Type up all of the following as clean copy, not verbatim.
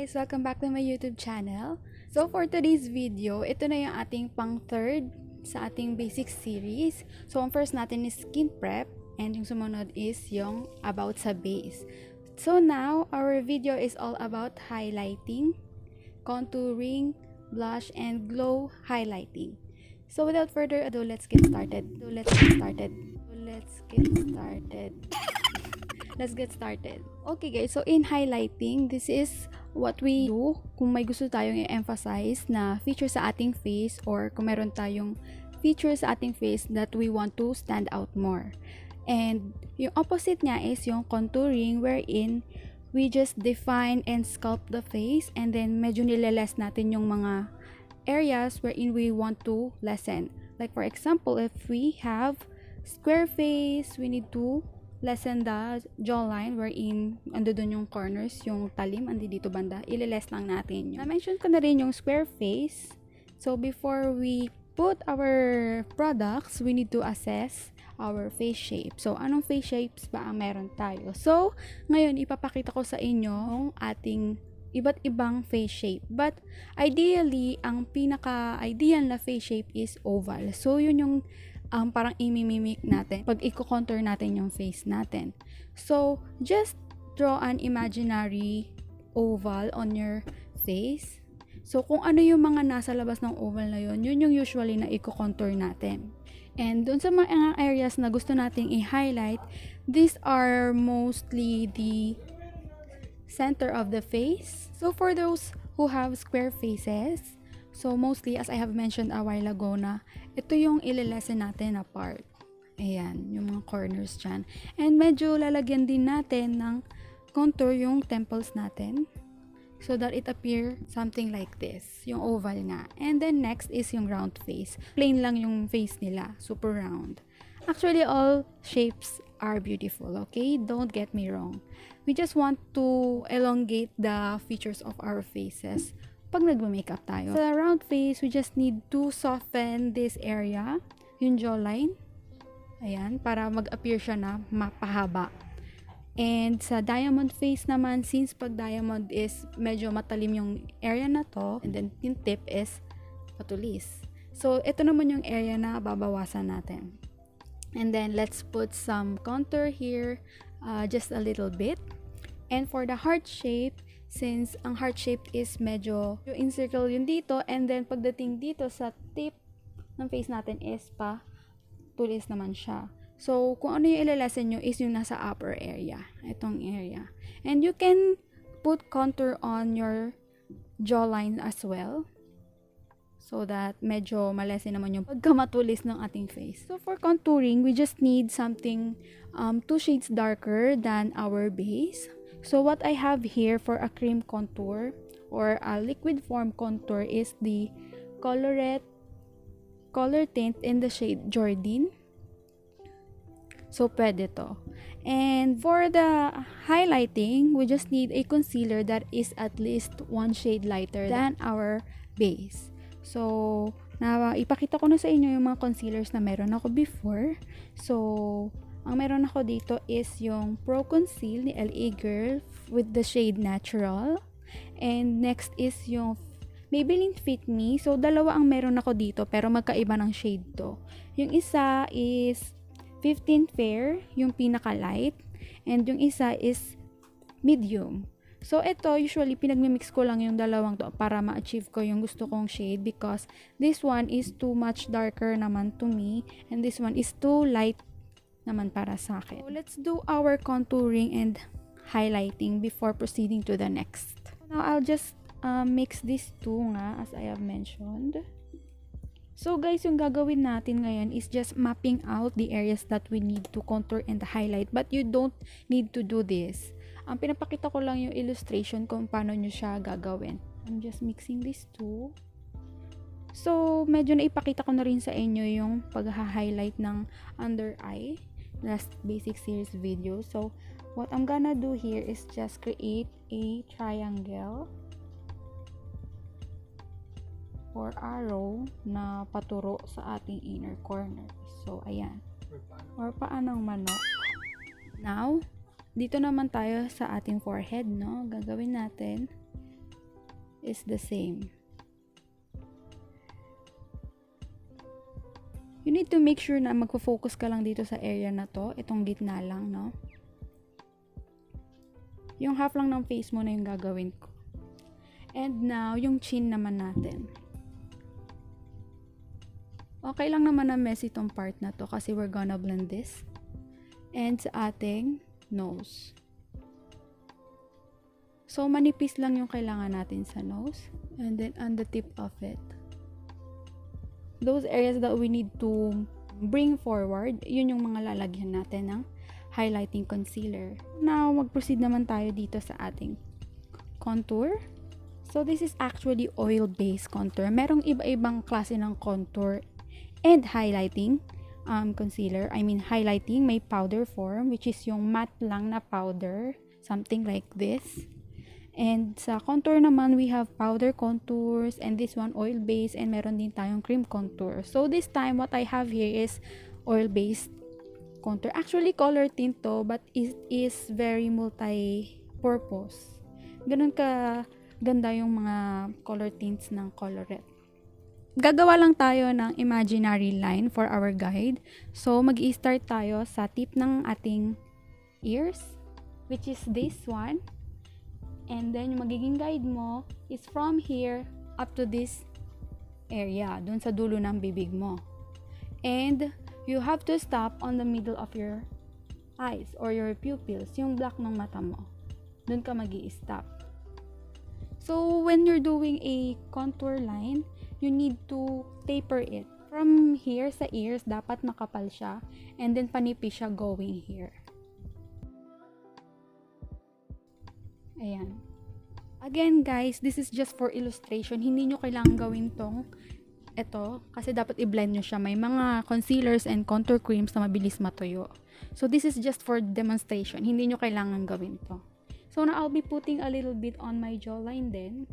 guys! Welcome back to my YouTube channel. So for today's video, ito na yung ating pang-third sa ating basic series. So ang first natin is skin prep and yung sumunod is yung about sa base. So now, our video is all about highlighting, contouring, blush, and glow highlighting. So without further ado, let's get started. Let's get started. Okay guys, so in highlighting, this is what we do kung may gusto tayong i-emphasize na feature sa ating face or kung meron tayong feature sa ating face that we want to stand out more. And yung opposite niya is yung contouring, wherein we just define and sculpt the face and then medyo nileless natin yung mga areas wherein we want to lessen. Like for example, if we have square face, we need to lessen the jawline wherein ando dun yung corners, yung talim andi dito banda, ililess lang natin yun. Na-mention ko na rin yung square face. So before we put our products, we need to assess our face shape. So anong face shapes ba ang meron tayo? So ngayon ipapakita ko sa inyo ang ating iba't ibang face shape. But ideally, ang pinaka-ideal na face shape is oval. So yun yung parang imimimik natin pag i-contour natin yung face natin. So just draw an imaginary oval on your face. So kung ano yung mga nasa labas ng oval na yun, yun yung usually na i-contour natin. And dun sa mga areas na gusto nating i-highlight, these are mostly the center of the face. So for those who have square faces, so mostly as I have mentioned a while ago na ito yung ililesen natin na part. Ayan, yung mga corners dyan. And medyo lalagyan din natin ng contour yung temples natin so that it appear something like this, yung oval nga. And then next is yung round face. Plain lang yung face nila, super round. Actually, all shapes are beautiful, okay? Don't get me wrong. We just want to elongate the features of our faces pag nagma-makeup tayo. Sa round face, we just need to soften this area, yung jawline. Ayan, para mag-appear siya na mapahaba. And sa diamond face naman, since pag diamond is medyo matalim yung area na to, and then yung tip is matulis. So, ito naman yung area na babawasan natin. And then, let's put some contour here, just a little bit. And for the heart shape, since ang heart shape is medyo in-circle yun dito, and then pagdating dito sa tip ng face natin is pa tulis naman siya. So, kung ano yung ilalasan nyo is yung nasa upper area. Itong area. And you can put contour on your jawline as well, so that medyo malesen naman yung pagkamatulis ng ating face. So, for contouring, we just need something 2 shades darker than our base. So, what I have here for a cream contour or a liquid form contour is the Colourette Colortint in the shade Jordyn. So, pwede to. And for the highlighting, we just need a concealer that is at least 1 shade lighter than our base. So, ipakita ko na sa inyo yung mga concealers na meron ako before. So, ang meron ako dito is yung Pro Conceal ni LA Girl with the shade Natural. And next is yung Maybelline Fit Me. So, dalawa ang meron ako dito pero magkaiba ng shade to. Yung isa is 15 Fair, yung pinaka-light. And yung isa is Medium. So, ito, usually, pinagmimix ko lang yung dalawang to para ma-achieve ko yung gusto kong shade because this one is too much darker naman to me and this one is too light naman para sa akin. So, let's do our contouring and highlighting before proceeding to the next. Now, I'll just mix these two nga as I have mentioned. So, guys, yung gagawin natin ngayon is just mapping out the areas that we need to contour and highlight. But you don't need to do this. Ang pinapakita ko lang yung illustration kung paano nyo siya gagawin. I'm just mixing these two. So, medyo naipakita ko na rin sa inyo yung pag-highlight ng under eye. Last basic series video. So, what I'm gonna do here is just create a triangle or arrow na paturo sa ating inner corner. So, ayan. Or paanong manok. Now, dito naman tayo sa ating forehead, no? Gagawin natin is the same. You need to make sure na magfo-focus ka lang dito sa area na to. Itong gitna lang, no? Yung half lang ng face mo na yung gagawin ko. And now, yung chin naman natin. Okay lang naman na messy itong part na to kasi we're gonna blend this. And sa ating nose. So, manipis lang yung kailangan natin sa nose. And then, on the tip of it. Those areas that we need to bring forward, yun yung mga lalagyan natin ng highlighting concealer. Now, mag-proceed naman tayo dito sa ating contour. So, this is actually oil-based contour. Merong iba-ibang klase ng contour and highlighting concealer. I mean, highlighting, may powder form, which is yung matte lang na powder. Something like this. And sa contour naman, we have powder contours and this one oil-based and meron din tayong cream contour. So this time, what I have here is oil-based contour. Actually, color tint to, but it is very multi-purpose. Ganun ka ganda yung mga color tints ng Colourette. Gagawa lang tayo ng imaginary line for our guide. So, mag-i-start tayo sa tip ng ating ears, which is this one. And then, yung magiging guide mo is from here up to this area, dun sa dulo ng bibig mo. And, you have to stop on the middle of your eyes or your pupils, yung black ng mata mo. Dun ka magi-stop. So, when you're doing a contour line, you need to taper it. From here sa ears, dapat makapal siya. And then, panipis siya going here. Ayan. Again, guys, this is just for illustration. Hindi nyo kailangan gawin tong ito. Kasi dapat i-blend nyo siya. May mga concealers and contour creams na mabilis matuyo. So, this is just for demonstration. Hindi nyo kailangan gawin to. So, now I'll be putting a little bit on my jawline then.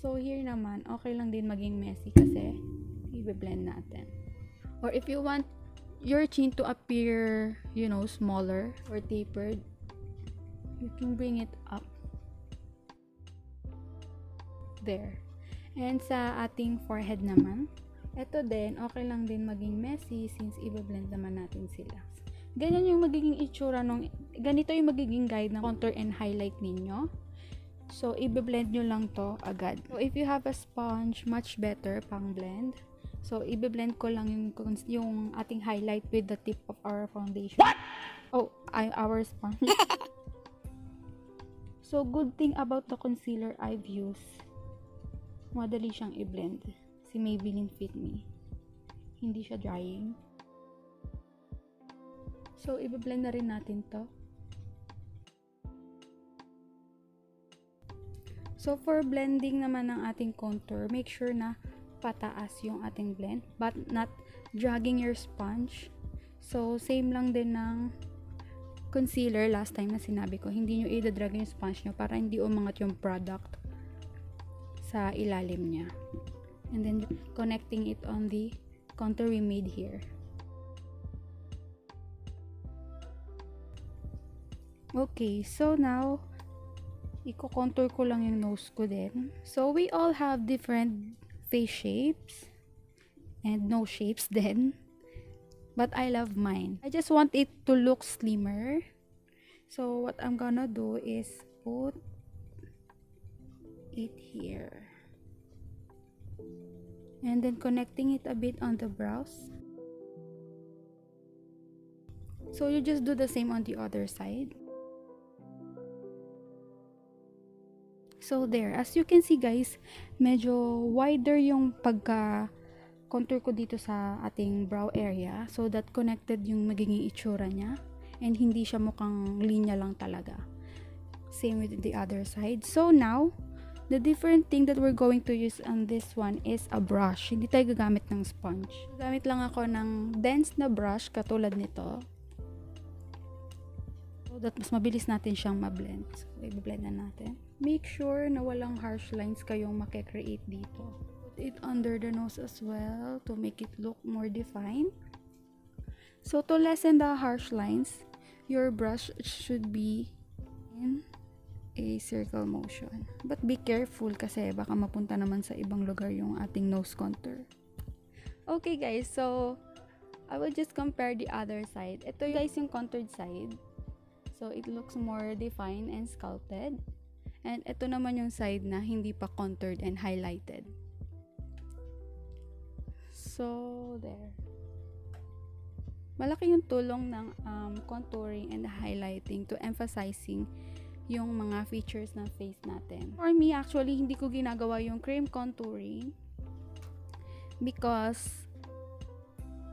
So, here naman, okay lang din maging messy kasi i-blend natin. Or if you want your chin to appear, you know, smaller or tapered, you can bring it up. There. And sa ating forehead naman, ito din, okay lang din maging messy since i-blend naman natin sila. Ganyan yung magiging itsura ganito yung magiging guide ng contour and highlight ninyo. So, i-blend nyo lang to agad. So, if you have a sponge, much better pang blend. So, i-blend ko lang yung ating highlight with the tip of our foundation. What? Oh, our sponge. So, good thing about the concealer I've used, madali siyang i-blend. Si Maybelline Fit Me. Hindi siya drying. So, i-blend na rin natin to. So, for blending naman ng ating contour, make sure na pataas yung ating blend, but not dragging your sponge. So, same lang din ng concealer last time na sinabi ko. Hindi nyo i-drag yung sponge nyo para hindi umangat yung product sa ilalim niya. And then, connecting it on the contour we made here. Okay, so now, i-contour ko lang yung nose ko din. So, we all have different face shapes and nose shapes then, but I love mine. I just want it to look slimmer. So what I'm gonna do is put it here and then connecting it a bit on the brows. So you just do the same on the other side. So there, as you can see guys, medyo wider yung pagka-contour ko dito sa ating brow area so that connected yung magiging itsura niya and hindi siya mukhang linya lang talaga. Same with the other side. So now, the different thing that we're going to use on this one is a brush. Hindi tayo gagamit ng sponge. Gamit lang ako ng dense na brush katulad nito. So that mas mabilis natin siyang ma-blend. So, i-blend na natin. Make sure na walang harsh lines kayong makikreate dito. Put it under the nose as well to make it look more defined. So, to lessen the harsh lines, your brush should be in a circle motion. But be careful kasi baka mapunta naman sa ibang lugar yung ating nose contour. Okay guys, so I will just compare the other side. Ito guys yung contoured side. So it looks more defined and sculpted. And ito naman yung side na hindi pa contoured and highlighted. So there. Malaki yung tulong ng contouring and highlighting to emphasizing yung mga features ng face natin. For me, actually, hindi ko ginagawa yung cream contouring because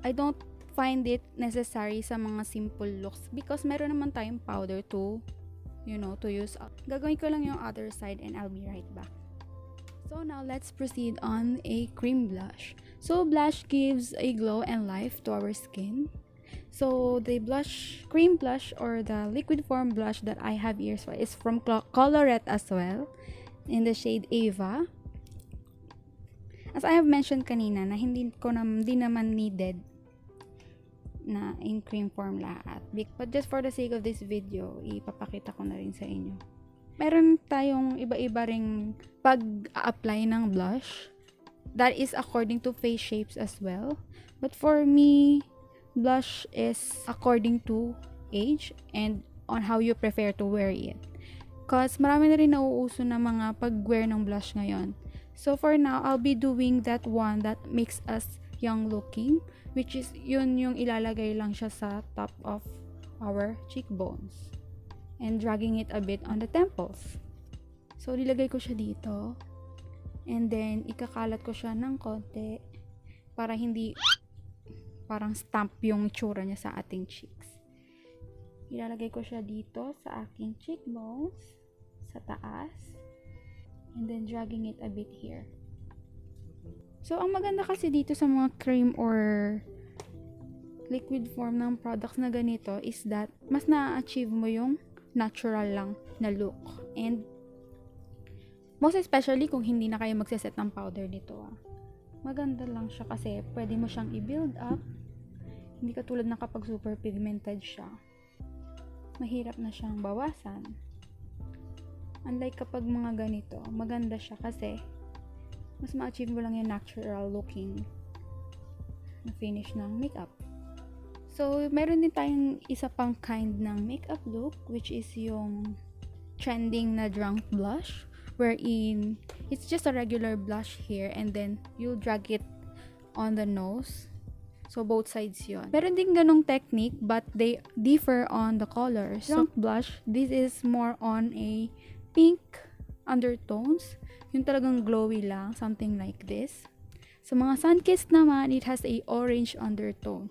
I don't find it necessary sa mga simple looks because meron naman tayong powder to, to use up. Gagawin ko lang yung other side and I'll be right back. So now, let's proceed on a cream blush. So, blush gives a glow and life to our skin. So the cream blush or the liquid form blush that I have here is from Colourette as well, in the shade Ava. As I have mentioned kanina na hindi naman needed na in cream form lahat. But just for the sake of this video, ipapakita ko na rin sa inyo. Meron tayong iba-iba ring pag-apply ng blush. That is according to face shapes as well. But for me, blush is according to age and on how you prefer to wear it. Because marami na rin nauuso na mga pag-wear ng blush ngayon. So for now, I'll be doing that one that makes us young looking, which is yun yung ilalagay lang siya sa top of our cheekbones and dragging it a bit on the temples. So nilagay ko siya dito and then ikakalat ko siya ng konti para hindi parang stamp yung itsura niya sa ating cheeks. Ilalagay ko siya dito sa aking cheekbones, sa taas, and then dragging it a bit here. So, ang maganda kasi dito sa mga cream or liquid form ng products na ganito is that mas na-achieve mo yung natural lang na look. And most especially kung hindi na kayo magsiset ng powder nito. Maganda lang siya kasi pwede mo siyang i-build up. Hindi katulad na kapag super pigmented siya. Mahirap na siyang bawasan. Unlike kapag mga ganito, maganda siya kasi mas ma-achieve mo lang yung natural looking na finish ng makeup. So, meron din tayong isa pang kind ng makeup look which is yung trending na drunk blush, wherein it's just a regular blush here and then you'll drag it on the nose. So, both sides yun. Meron din ganong technique but they differ on the colors. Drunk blush, this is more on a pink undertones. Yung talagang glowy lang, something like this. Sa mga sun-kissed naman, it has a orange undertone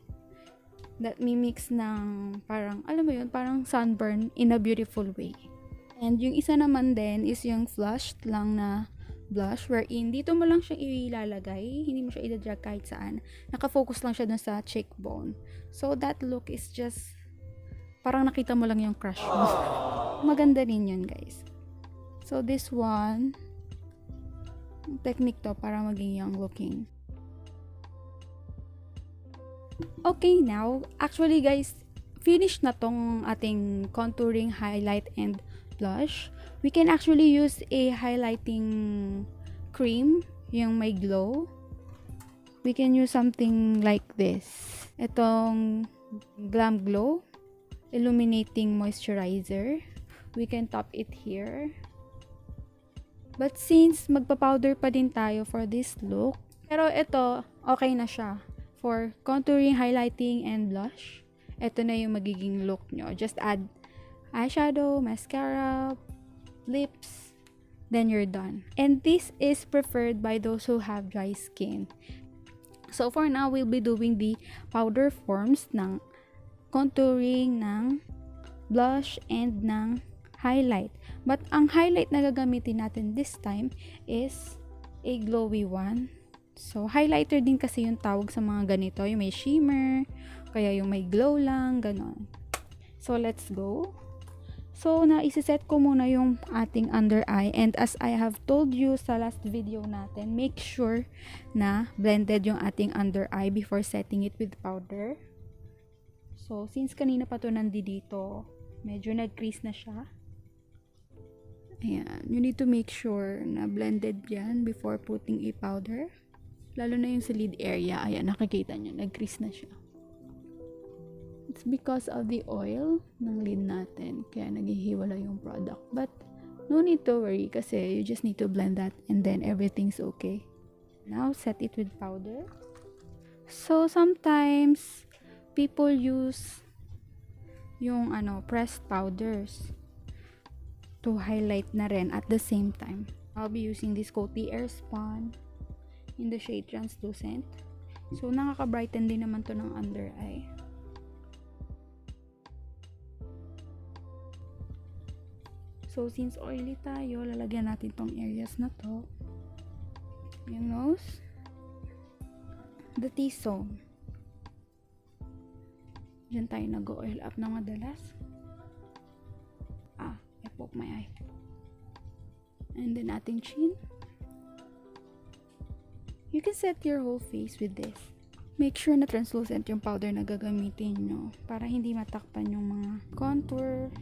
that mimics ng parang, alam mo yun, parang sunburn in a beautiful way. And yung isa naman din is yung flushed lang na blush wherein dito mo lang siya ilalagay, hindi mo siya i-drag kahit saan. Nakafocus lang siya dun sa cheekbone. So that look is just parang nakita mo lang yung crush mo. Maganda rin yun, guys. So this one, technique to para maging young looking. Okay, now, actually guys, finish na tong ating contouring, highlight, and blush. We can actually use a highlighting cream, yung may glow. We can use something like this. Itong Glam Glow Illuminating Moisturizer. We can top it here. But since magpa-powder pa din tayo for this look, pero ito, okay na siya. For contouring, highlighting, and blush, ito na yung magiging look nyo. Just add eyeshadow, mascara, lips, then you're done. And this is preferred by those who have dry skin. So for now, we'll be doing the powder forms ng contouring, ng blush, and ng highlight. But ang highlight na gagamitin natin this time is a glowy one. So highlighter din kasi yung tawag sa mga ganito, yung may shimmer, kaya yung may glow lang, ganon. So let's go. So naisiset ko muna yung ating under eye, and as I have told you sa last video natin, make sure na blended yung ating under eye before setting it with powder. So So, since kanina pa to nandito, medyo nag-crease na siya. Ayan. You need to make sure na blended yan before putting a powder. Lalo na yung sa lid area. Ayan, nakikita nyo, nag-crease na siya. It's because of the oil ng lid natin. Kaya naghihiwala yung product. But, no need to worry kasi you just need to blend that and then everything's okay. Now, set it with powder. So, sometimes, people use yung pressed powders to highlight na rin at the same time. I'll be using this Coty Airspun in the shade Translucent. So, nakaka-brighten din naman to ng under eye. So, since oily tayo, lalagyan natin tong areas na to. Yung nose. The T-zone. Diyan tayo nag-oil up na madalas. I poke my eye. And then ating chin. You can set your whole face with this. Make sure na translucent yung powder na gagamitin nyo para hindi matakpan yung mga contour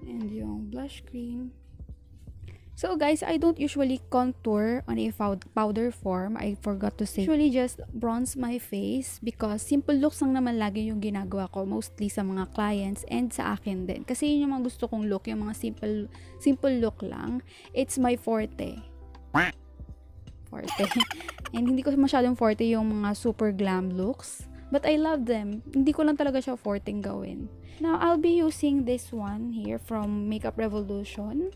and yung blush cream. So guys, I don't usually contour on a powder form. I forgot to say. Usually just bronze my face because simple looks lang naman lagi yung ginagawa ko mostly sa mga clients and sa akin din. Kasi yun yung mga gusto kong look, yung mga simple look lang. It's my forte. And hindi ko masyadong forte yung mga super glam looks. But I love them. Hindi ko lang talaga siya forteng gawin. Now, I'll be using this one here from Makeup Revolution.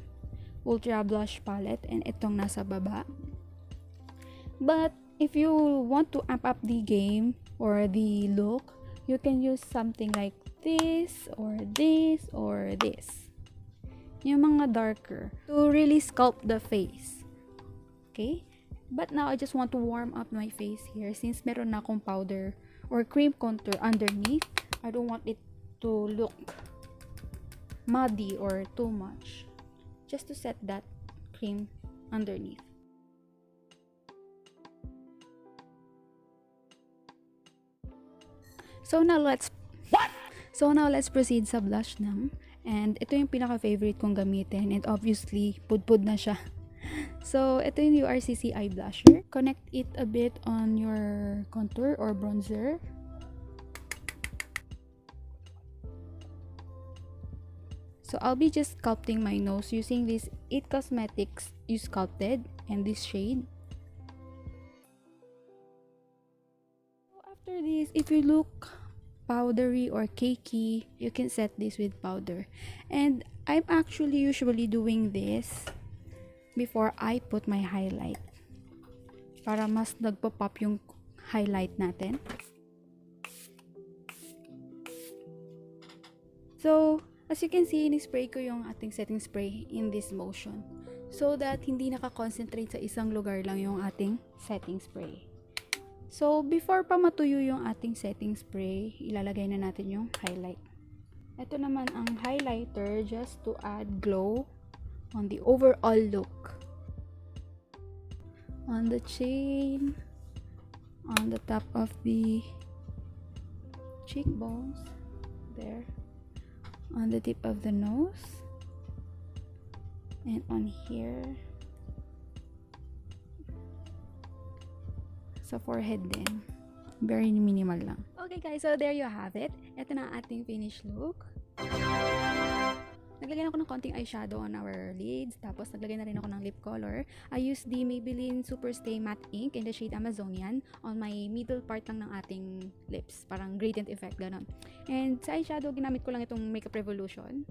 Ultra Blush Palette, and itong nasa baba. But if you want to amp up the game or the look, you can use something like this or this or this. Yung mga darker to really sculpt the face. Okay? But now I just want to warm up my face here since meron na akong powder or cream contour underneath. I don't want it to look muddy or too much. Just to set that cream underneath. So now let's proceed sa blush nam. And ito yung pinaka-favorite kong gamitin. And obviously, pudpud na siya. So, ito yung URCCI blusher. Connect it a bit on your contour or bronzer. So, I'll be just sculpting my nose using this It Cosmetics You Sculpted and this shade. So, after this, if you look powdery or cakey, you can set this with powder. And I'm actually usually doing this before I put my highlight. Para mas nagpo-pop yung highlight natin. So, as you can see, in-spray ko yung ating setting spray in this motion. So that hindi nakakonsentrate sa isang lugar lang yung ating setting spray. So, before pa matuyo yung ating setting spray, ilalagay na natin yung highlight. Ito naman ang highlighter just to add glow on the overall look. On the chin, on the top of the cheekbones, there. On the tip of the nose and on here sa forehead din. Very minimal lang. Okay guys, so there you have it. Ito na ating finished look. Naglagay ako ng konting eyeshadow on our lids. Tapos naglagay na rin ako ng lip color. I used the Maybelline Superstay Matte Ink in the shade Amazonian on my middle part lang ng ating lips. Parang gradient effect, ganon. And sa eyeshadow, ginamit ko lang itong Makeup Revolution.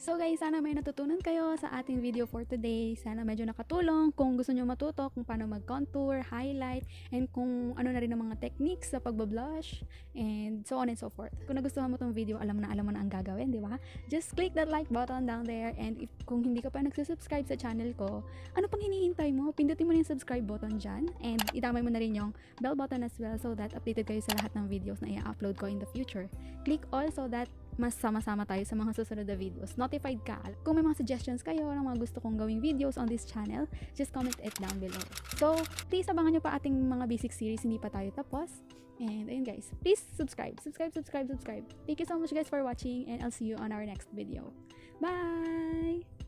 So guys, sana may natutunan kayo sa ating video for today. Sana medyo nakatulong kung gusto nyo matuto kung paano mag-contour, highlight, and kung ano na rin ang mga techniques sa pagbablush, and so on and so forth. Kung nagustuhan mo tong video, alam mo na ang gagawin, di ba? Just click that like button down there, and kung hindi ka pa nagsusubscribe sa channel ko, ano pang hinihintay mo? Pindutin mo na yung subscribe button dyan, and itamay mo na rin yung bell button as well so that updated kayo sa lahat ng videos na i-upload ko in the future. Click all so that mas sama-sama tayo sa mga susunod na videos. Notified ka. Kung may mga suggestions kayo ng mga gusto kong gawing videos on this channel, just comment it down below. So, please abangan nyo pa ating mga basic series, hindi pa tayo tapos. And ayun guys, please subscribe. Thank you so much guys for watching, and I'll see you on our next video. Bye!